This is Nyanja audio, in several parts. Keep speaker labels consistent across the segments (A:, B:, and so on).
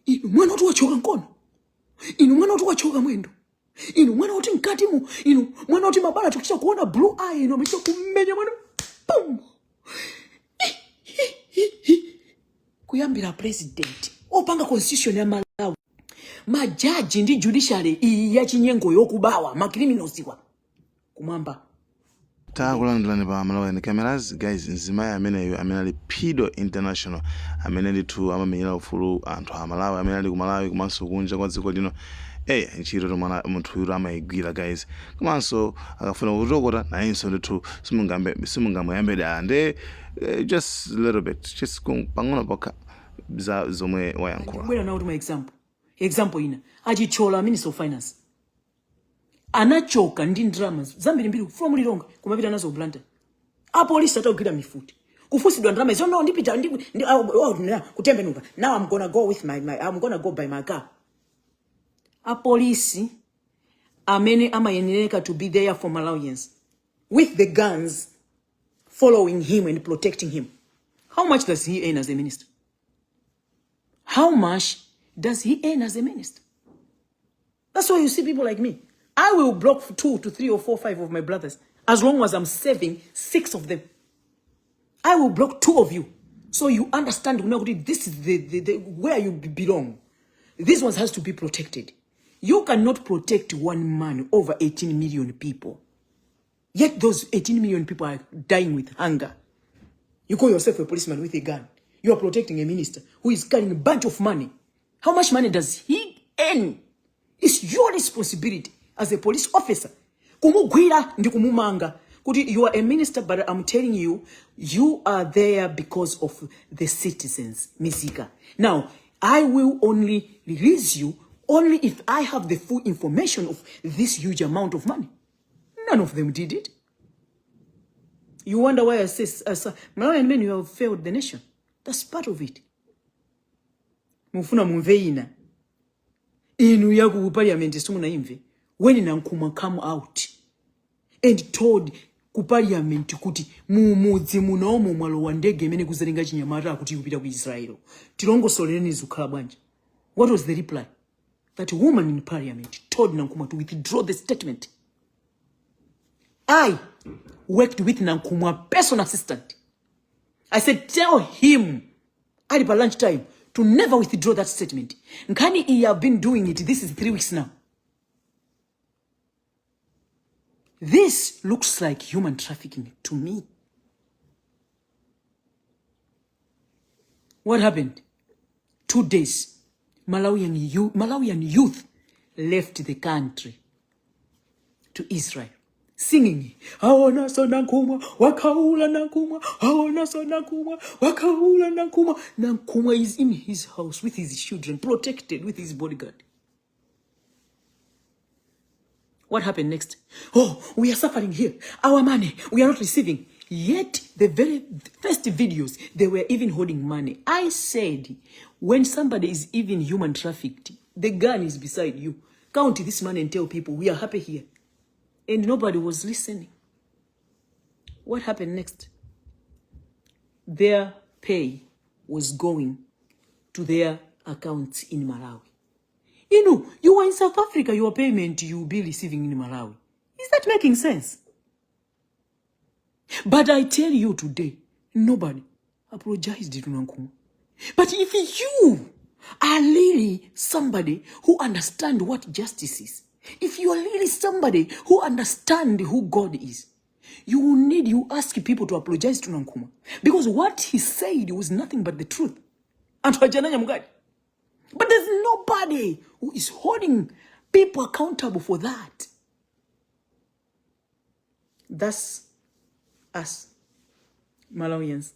A: inu mwana watu wachoka nkono, inu mwana watu wachoka mwendo, inu mwana watu mkatimu, inu mwana watu mabala tukisha kuona blue eye, inu amesha kumenya mwana boom. Kuyambira president opanga constitution ya Malawi majaji ndi judiciary ya chinyengo yokubawa macriminals kwa kumwamba
B: takulandulani pa Malawi and cameras guys. Nzimayi ameneyo amene ali Pido International amene ndithu amamenyera ufulu anthu a Malawi amene ali ku Malawi komanso kunja kwa dziko lino. Ntchito tomwe munthu uyu amayigwira guys, komanso akafuna kutokota nayenso ndithu simungamuyambira ande just a little bit, just pang'ono pokha za zomwe wayankhula.
A: Bwera nawo tuma example ina achichola Minister of Finance anachoka ndi drama zambiri mbiri from Lilongwe kumapita nazo Blantyre. Apolisi atagwira mifuti kufusidwa drama izo no ndipita kutembenuka. Now I'm gonna go with I'm gonna go by my car. Apolisi amene amayeneleka to be there for Malawians with the guns following him and protecting him. How much does he earn as a minister? How much does he earn as a minister? That's why you see people like me. I will block 2 to 3 or 4, 5 of my brothers as long as I'm saving 6 of them. I will block 2 of you so you understand this is the where you belong. This one has to be protected. You cannot protect one man over 18 million people. Yet those 18 million people are dying with hunger. You call yourself a policeman with a gun. You are protecting a minister who is carrying a bunch of money. How much money does he earn? It's your responsibility as a police officer. Kumugwira ndi kumumanga. You are a minister, but I'm telling you, you are there because of the citizens, Mizika. Now, I will only release you only if I have the full information of this huge amount of money. None of them did it. You wonder why I say, Malawian men, you have failed the nation. That's part of it. Mufuna mumveina. Inu yaku ku parliament sumuna imve. When Nankuma come out and told ku parliament kuti mumudzi munomo mwalo wa ndege mene kuzalinga chinyamata kuti kupita ku Israel. Tilongo soleni zukhala bwanje. What was the reply? That woman in parliament told Nankuma to withdraw the statement. I worked with Nankuma, personal assistant. I said, tell him at lunchtime to never withdraw that statement. Nkani he have been doing it. This is 3 weeks now. This looks like human trafficking to me. What happened? 2 days. Malawian youth left the country to Israel, singing, "Aona so Nankuma, wakaula Nankuma, aona so Nankuma, wakaula Nankuma." Nankuma is in his house with his children, protected with his bodyguard. What happened next? Oh, we are suffering here. Our money, we are not receiving. Yet, the very first videos, they were even holding money. I said, when somebody is even human trafficked, the gun is beside you. Count this money and tell people, we are happy here. And nobody was listening. What happened next? Their pay was going to their accounts in Malawi. You know, you are in South Africa, your payment you will be receiving in Malawi. Is that making sense? But I tell you today, nobody apologized to Nankuma. But if you are really somebody who understands what justice is, if you are really somebody who understands who God is, you ask people to apologize to Nankuma. Because what he said was nothing but the truth. But there's nobody who is holding people accountable for that. That's us, Malawians.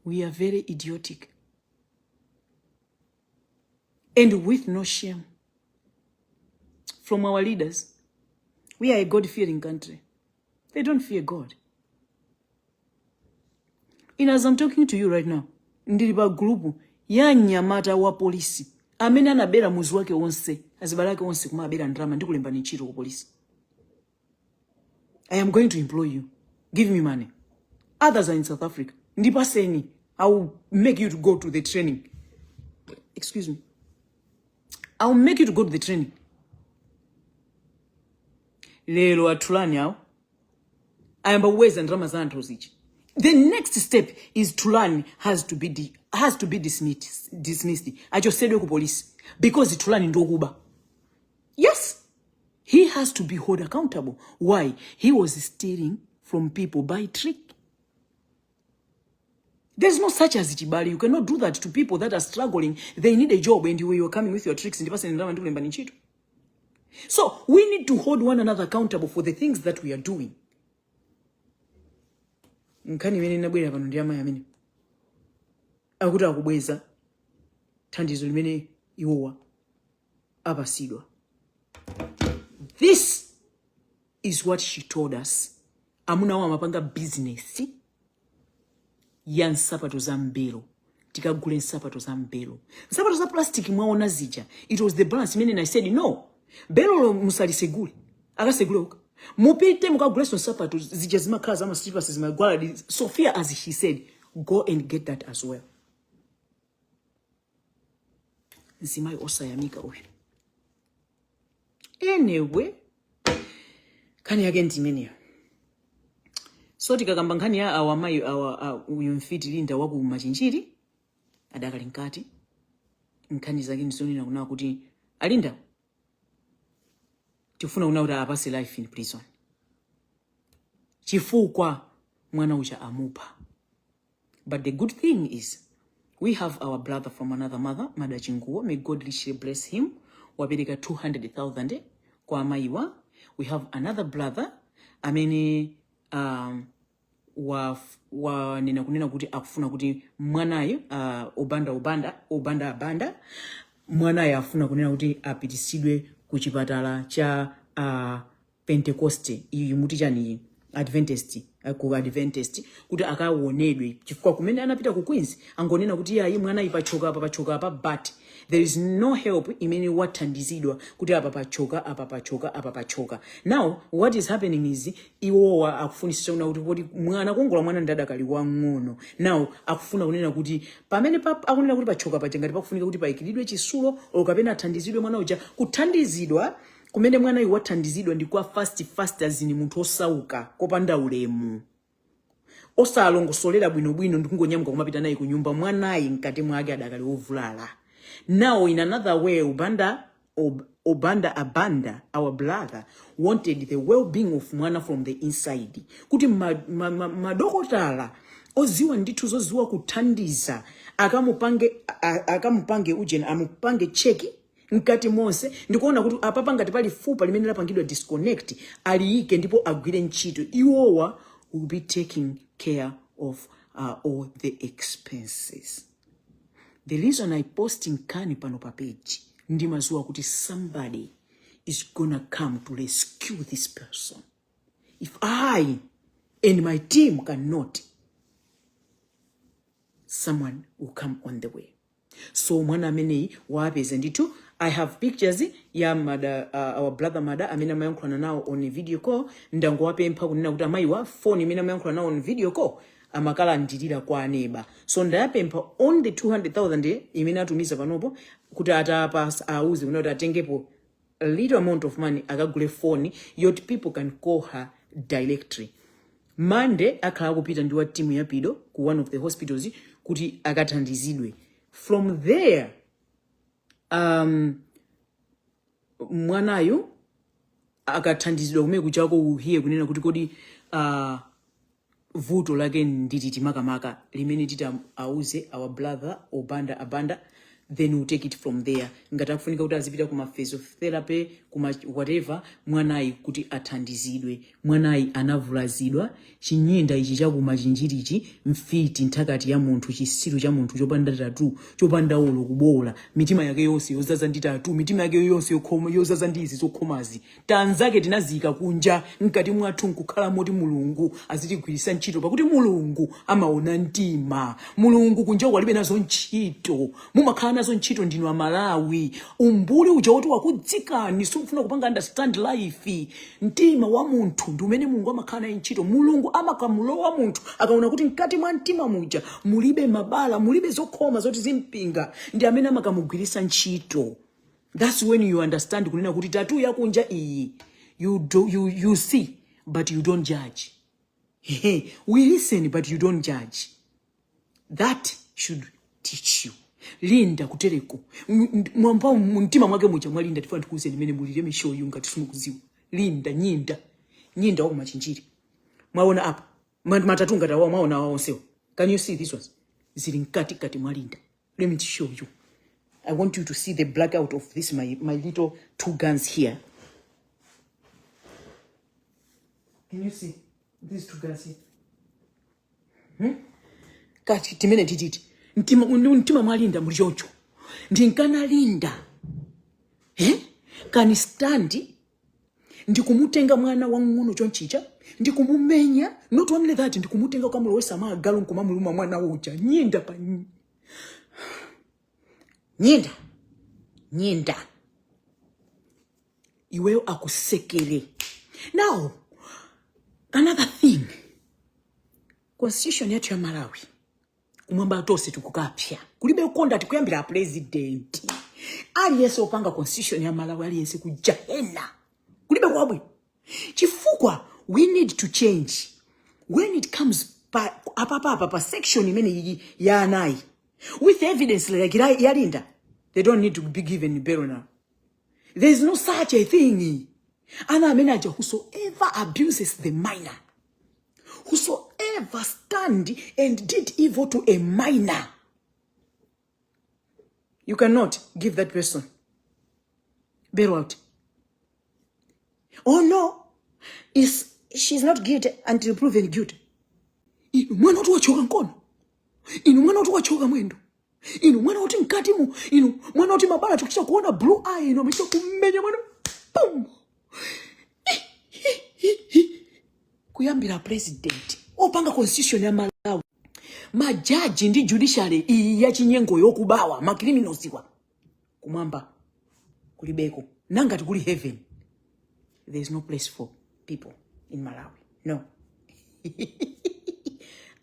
A: We are very idiotic. And with no shame. From our leaders, we are a God-fearing country. They don't fear God. And as I'm talking to you right now, ndiliba group ya nyamata wa polisi. Amene anabera muzi wake wonse, azibalake wonse kumabera ndrama ndikulemba ni ntchito ku polisi. I am going to employ you. Give me money. Others are in South Africa. Ndipaseni, I will make you to go to the training. Excuse me. I will make you to go to the training. Lelo atulani yao. Ayamba uweza ndrama za antosichi. The next step is Tulani has to be dismissed. I just said to police because Tulani ndo kuba. Yes, he has to be held accountable. Why? He was stealing from people by trick. There's no such as Chibali. You cannot do that to people that are struggling. They need a job, and you are coming with your tricks. So we need to hold one another accountable for the things that we are doing. Nkani mene nabwera pano ndi amayi amene akuti akubweza thandizo limene iwowa apasidwa. This is what she told us. Amuna wa mapanga business ya nsapato za mbelo. Tikagule nsapato za mbelo. Nsapato za plastic mwaona zija. It was the balance mene, and I said no. Belo musalisegule. Akasegule uka. Mupite mukagule nsapato zija zimakhala za slippers zimagwala. Sophia, as she said, go and get that as well. Nsimai osayamika uyu. Anyway, kani again timenia. So tikakamba nkhani ya awamayi uyu mfiti Linda waku machinjiri adakali nkati nkhani zake nisonena kuna kuti Alinda tifuna kuna kuti apase life in prison chifukwa mwana ucha amupa. But the good thing is we have our brother from another mother, Mada Chinguo, may God richly bless him, wapeleka 200,000 kwa amaiwa. We have another brother amene nina kunena kuti akufuna kuti mwanayo obanda mwanayo afuna kunena kuti apitisidwe ku chipatala cha Pentecoste iyi muti chani Adventist kuti akaonedwe chifukwa kumene anapita ku Queens angonena kuti yayi mwana ipachoka apa, but there is no help imene wathandizidwa kuti apa pachoka. Now what is happening is iwowa akufunisisa kuti mwana kongola mwana ndadakali wang'ono. Now akufuna kunena kuti pamene akunena kuti pachoka ngati pakufunika kuti paikilidwe chisulo okapena athandizidwe mwana uja. Kuthandizidwa kumene mwana iwo wathandizidwa ndi kwa fast azini munthu osauka kopanda ulemu. Osalongosolera bwinobwino ndikungonyamuka kumapita naye ku nyumba mwanayi nkati mwake adakali ovulala. Now in another way, Abanda, our brother, wanted the well-being of mwana from the inside. Kuti madokotala oziwa ndithu zoziwa kuthandiza akamupange ujeni amupange cheki nkati monse ndikuona kuti apapa ngati pali fupa limene lapangidwa disconnect aliike ndipo agwire ntchito. Iwowa will be taking care of all the expenses. The reason I posting kani pano pa page ndimazuwa kuti somebody is gonna come to rescue this person. If I and my team cannot, someone will come on the way. So mwana menei wapeza nditu. I have pictures ya Mada, our brother Mada amena mayankhulana nawo on video call. Ndango wapempha kunena kuti amayiwa phone imene mayankhulana nawo on video call amakala ndilira kwa neba. So ndayapempha on the 200,000 imene atumiza panopo kuti atapasa auze kuna kuti atengepo a little amount of money akagule phone yoti people can call her directly. Monday akhala kupita ndi wa team ya Pido ku one of the hospitals kuti akathandizidwe. From there mwanayo akathandizidwa kumene kuchako uhiye kunena kuti kodi vuto lake ndititi makamaka limene tita auze our brother Abanda, then we'll take it from there. Ngati akufunika kuti azipita kuma phase of therapy kuma whatever mwanayi kuti athandizidwe. Mwanayi anavulazidwa chinyinda ichi chakuma chinjirichi mfiti nthakati ya munthu chisiru cha munthu chopanda tatu chopanda olo kubola mitima yake yonse yozaza ndi tatu mitima yake yonse yokhoma yozaza ndi izi zokhomazi tanzake tinazika kunja nkati mwathu nkukhala moti Mulungu azitigwirisa ntchito pakuti Mulungu amaona mtima. Mulungu kunja kwalibe nazo ntchito mumakhala nazo ntchito ndinu Amalawi. Umbuli uja woti wakudzikani sufuna kupanga understand life. Mtima wa munthu ndi umene Mulungu amakhala naye ntchito. Mulungu amakamulowa munthu akaona kuti mkati mwa mtima muja mulibe mabala, mulibe zokhoma zoti zimpinga, ndi amene amakamugwirisa ntchito. That's when you understand kunena kuti tattoo yakunja iyi. You see, but you don't judge. We listen, but you don't judge. That should teach you. Linda kutereko. Mwamba mtima mwake muja mwalinda tifuna tikuze nimene muli. Let me show you ngati simukuziwa. Linda, nyinda wako machinjiri. Mwaona hapa. Matatu ngata wao mwaona wao sewa. Can you see this ones? Zili nkati mwalinda. Let me show you. I want you to see the blackout of this my little 2 guns here. Can you see these 2 guns here? Kati timene tititi. Ntima mwalinda mulichocho. Ndinkana linda. Kani standi. Ndikumutenga mwana wang'ono chonchicha. Ndikumumenya. Not only that, ndikumutenga kwa mulowesa magalo nkumamuluma mwana uja. Nyinda pa Nyinda. Iweo akusekele. Now, another thing. Constitution yetu ya Malawi. Kumwamba atose tukukapya. Kulibe ukonda atikuyambira president. Aliyese opanga constitution ya Malawi aliyese kujahena. Kulibe kwabwe. Chifukwa, we need to change. When it comes pa section imene ya anai. With evidence like Yalinda, they don't need to be given bail now. There is no such a thing. Ana manager whosoever abuses the minor, whosoever stand and did evil to a minor, you cannot give that person bail out. Oh no, she's not guilty until proven guilty. Mwana watu wachoka nkono. Mwana watu wachoka mwendo. Mwana watu nkatimu. Mwana watu mabala tukisha kuona blue eye. Mwisho kumenya mwana. Boom. Kuyambira president. Opanga constitution ya Malawi. Majaji ndi judiciary ya chinyengo yokubawa. Makriminosiwa. Kumamba. Kulibeko. Nangati kuli heaven. There is no place for people in Malawi. No.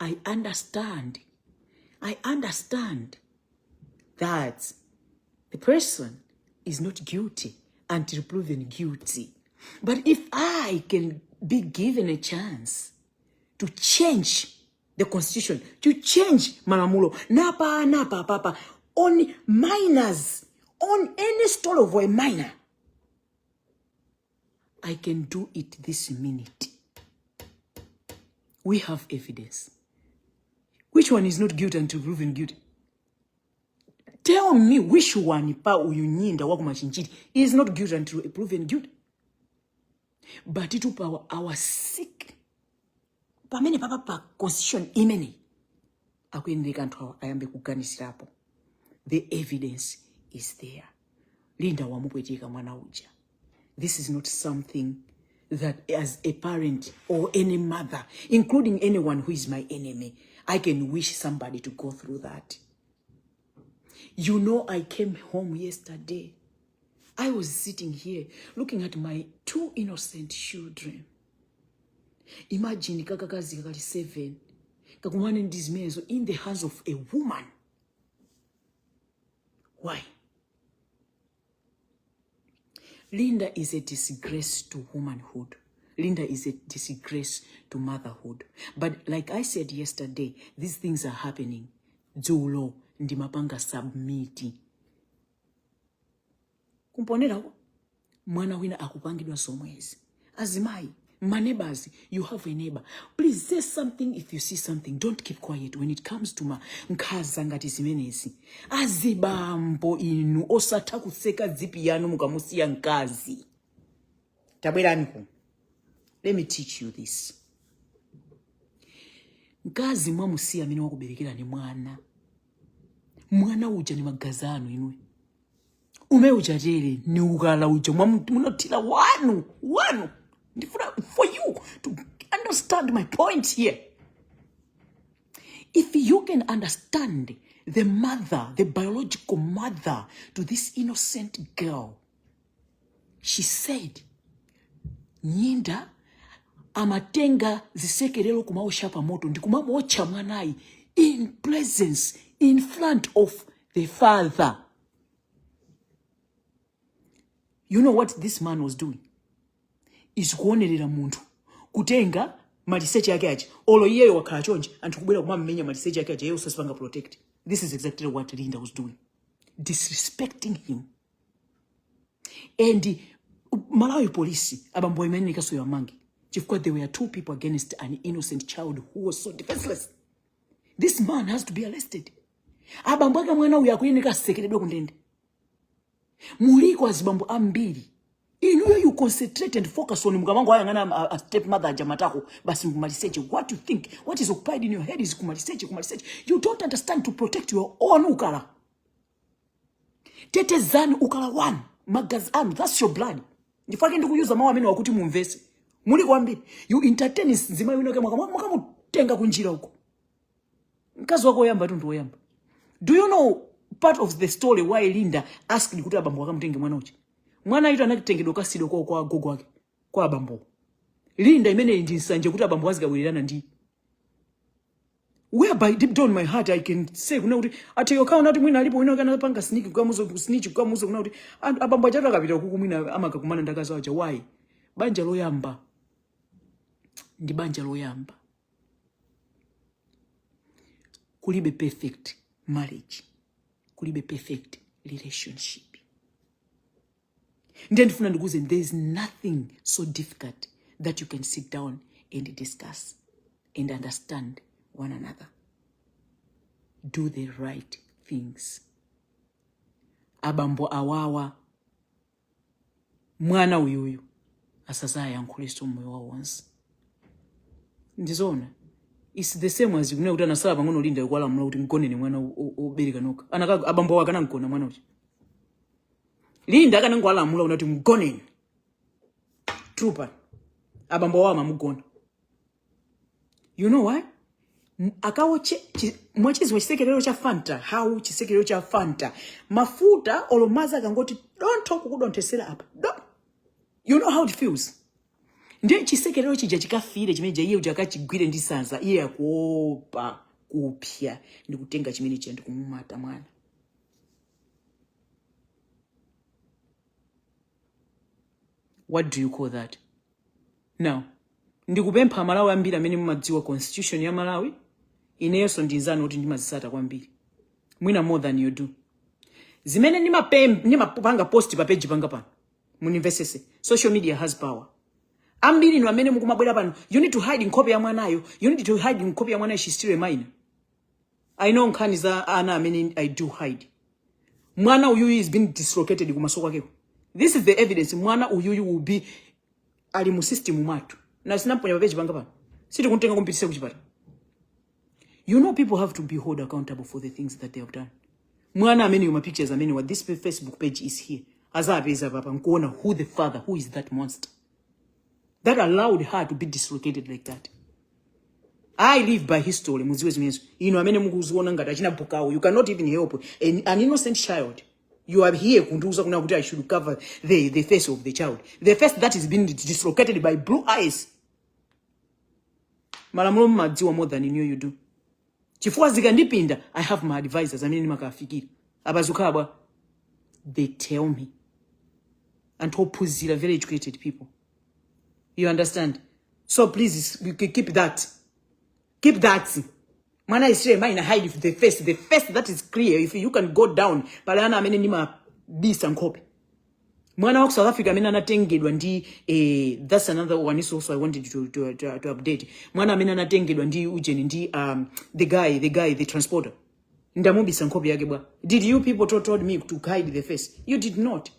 A: I understand that the person is not guilty until proven guilty. But if I can be given a chance to change the constitution, to change Malamulo, papa, on minors, on any story of a minor, I can do it this minute. We have evidence. Which one is not guilty until proven guilty? Tell me which one pa uyunyinda wako machinchiti is not guilty until proven guilty. But itu pa our sick. Pa mene papa pa constitution imene. Akuendeka antu ayambe kuganisirapo. The evidence is there. Linda wamupwetika mwana uja. This is not something that as a parent or any mother, including anyone who is my enemy, I can wish somebody to go through that. You know, I came home yesterday. I was sitting here looking at my 2 innocent children. Imagine kakakazi kakali 7. Kakumane ndizmezo in the hands of a woman. Why? Linda is a disgrace to womanhood. Linda is a disgrace to motherhood. But like I said yesterday, these things are happening. Dzulo ndimapanga submiti. Kumponera mwana wina akupangidwa somewhere. Azimai, my neighbors, you have a neighbor. Please say something if you see something. Don't keep quiet when it comes to ma nkaza ngati zimenezi. Azibambo inu osatha kuseka zipi yanu mukamusiya nkazi. Tabwerani ku. Let me teach you this. Nkazi mwamusiya amene wakuberekera ni mwana. Mwana uja ni magazano inwe. Ume uja jere ni ukala uja munotila wanu. For you to understand my point here. If you can understand the mother, the biological mother to this innocent girl, she said, Nyinda amatenga zisekerero kumaosha pa moto ndi kumamocha mwanayi in presence, in front of the father. You know what this man was doing? Is kuonerera muntu kutenga maliseche yake aje olo iyeyo wakhala chonje anthu kubwera kumamenya maliseche yake aje yeyo sasipanga protect. This is exactly what Linda was doing, disrespecting him. And Malawi police abambo imene kaso yamangi chifukwa there were two people against an innocent child who was so defenseless. This man has to be arrested. Abambo aka mwana uyu akuyeneka sekeredwe kundende. Muliko azibambo ambiri. Inuyo you concentrate and focus on mukamango ayangana a stepmother ajamatako basi maliseche. What you think, what is occupied in your head is kumaliseche. You don't understand to protect your own ukala. Tete zani ukala one. Magazan, that's your blood. Nifake ndiku yuza mawa minu wakuti mumvese. Muli kwambi, you entertain zima yu inoke mwaka mutenga kunjira huko. Nkazi wako yamba tundu yamba. Do you know part of the story why Linda asked kuti abambo waka mtenge mwana uchi? Mwana yu anakitenge doka sido kwa gogo wake. Kwa abambo. Linda imene ndinsanje kuti abambo waziga wilirana ndi. Whereby deep down my heart I can say kuna kuti ati yokaona ati mwina alipo wina kana panga snitch kwa muzo kuna kuti abambo ajata kapita kuku mwina amaka kumana ndakaza wacha. Why? Banja loyamba. Ndi banja loyamba. Kulibe perfect marriage. Kulibe perfect relationship. Then funa ndikuze, there is nothing so difficult that you can sit down and discuss and understand one another. Do the right things. Abambo awawa mwana uyuyu asazaya yankhuliso moyo wa once. Ndizona it's the same as kuna kuti nasala pang'ono Linda yokwala mula kuti ngonene mwana obereka noka. Anaka abambo wakana nkona mwana uchi. Linda kana ngwala mula unati ngonene. Trooper. Abambo wa mamugona. You know why? Akawo mwachizi wachisekerero cha Fanta, how chisekerero cha Fanta. Mafuta olomaza kangoti don't talk kudontesera apa. Don't. You know how it feels. Ndiye chisekerero chija chikafire chimeja iye uchakachigwire ndi sanza iye yakuopa kupya ndi kutenga chimene chende kumumata mwana. What do you call that? Now, ndikupempha Malawi ambiri amene mumadziwa constitution ya Malawi, ineyo ndinzana kuti ndimazisata kwambiri. Mwina more than you do. Zimene nimapanga post pa page panga pano. Munimvesese. Social media has power. Ambiri ni amene mukumabwera pano. You need to hide in copy ya mwanayo. You need to hide in copy ya mwanayo, she's still a minor. I know nkhani za ana amene I do hide. Mwana uyu is being dislocated kumasoko kwake. This is the evidence. Mwana uyu will be ali mu system mwatu. Na sinaponya pa page panga pano. Siti kuntenga kumpitisa kuchipata. You know people have to be held accountable for the things that they have done. Mwana amene yuma pictures amene what this Facebook page is here. Azapeza papa nkuona who the father, who is that monster that allowed her to be dislocated like that. I live by history. Muziwe zimezo. Ino amene mukuziona ngati achina bukawo. You cannot even help an innocent child. You are here kunduza kuna kuti I should cover the face of the child. The face that is being dislocated by blue eyes. Malamulo madziwa more than you do. Chifukwa zikandipinda, I have my advisors amene nimakafikiri. Abazukabwa, they tell me. And opposite very educated people. You understand? So please, keep that. Keep that. Mana is saying, mine hide the face that is clear. If you can go down, palana amene nima beast and copy. Mwana wa South Africa amene anatengedwa ndi that's another one is also I wanted to update. Mwana amene anatengedwa ndi ujeni ndi the transporter. Ndamubisa nkopi yake bwa. Did you people told me to hide the face? You did not.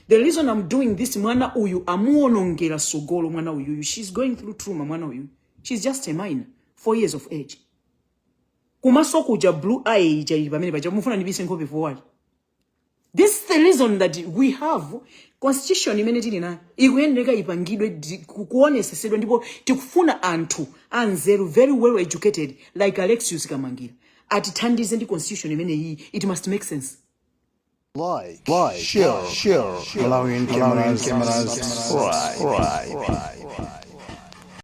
A: The reason I'm doing this, mwana uyu amuonongera sogolo mwana uyu. She's going through trauma mwana uyu. She's just a minor, 4 years of age. Kumasoko ja blue eye ja ibamene bacha mufuna nibise nkopi for what? This is the reason that we have constitution imene tili nayo ikuyeneka ipangidwe kuonesesedwa ndipo tikufuna anthu anzeru very well educated like Alexius Kamangira atithandize ndi constitution imene iyi. It must make sense.
C: Like, share, Malawian cameras, right.